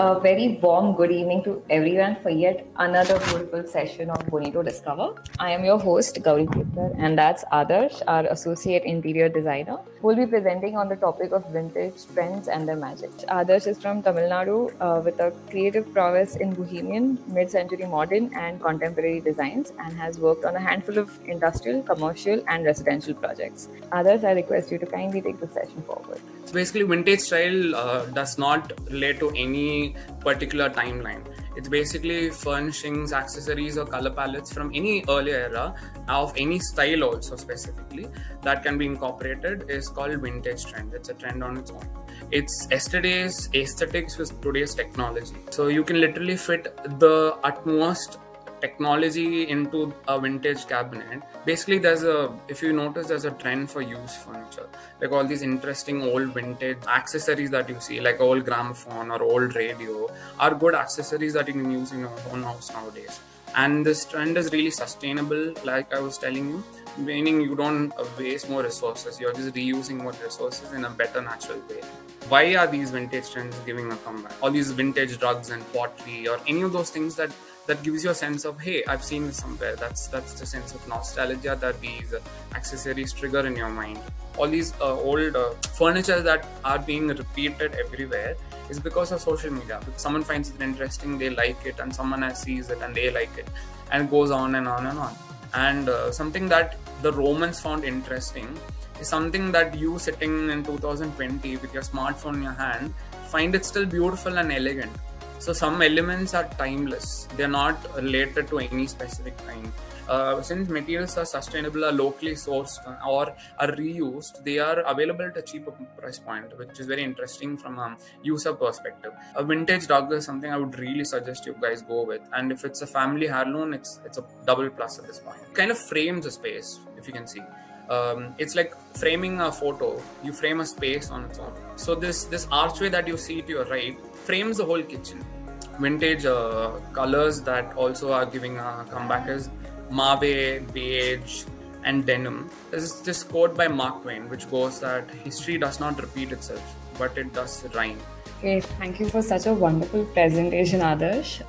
A very warm good evening to everyone for yet another beautiful session of Bonito Discover. I am your host, Gauri Kirkar, and that's Adarsh, our Associate Interior Designer, who will be presenting on the topic of vintage trends and their magic. Adarsh is from Tamil Nadu with a creative prowess in bohemian, mid-century modern, and contemporary designs, and has worked on a handful of industrial, commercial, and residential projects. Adarsh, I request you to kindly take the session forward. So basically, vintage style does not relate to any particular timeline. It's basically furnishings, accessories, or color palettes from any earlier era of any style also specifically that can be incorporated is called vintage trend. It's a trend on its own. It's yesterday's aesthetics with today's technology. So you can literally fit the utmost technology into a vintage cabinet. Basically, if you notice, there's a trend for used furniture, like all these interesting old vintage accessories that you see, like old gramophone or old radio, are good accessories that you can use in your own house nowadays. And this trend is really sustainable, like I was telling you, meaning you don't waste more resources, you're just reusing more resources in a better natural way. Why are these vintage trends giving a comeback? All these vintage rugs and pottery or any of those things that gives you a sense of, hey, I've seen this somewhere. That's the sense of nostalgia that these accessories trigger in your mind. All these old furniture that are being repeated everywhere is because of social media. Because someone finds it interesting, they like it, and someone else sees it and they like it, and it goes on and on and on. And something that the Romans found interesting is something that you sitting in 2020 with your smartphone in your hand find it still beautiful and elegant. So some elements are timeless. They're not related to any specific time. Since materials are sustainable, are locally sourced, or are reused, they are available at a cheaper price point, which is very interesting from a user perspective. A vintage rug is something I would really suggest you guys go with. And if it's a family heirloom, it's a double plus at this point. It kind of frames a space, if you can see. It's like framing a photo. You frame a space on its own. So this archway that you see to your right frames the whole kitchen. Vintage colors that also are giving a comeback is mauve, beige, and denim. There's this quote by Mark Twain which goes that history does not repeat itself, but it does rhyme. Okay, thank you for such a wonderful presentation, Adarsh.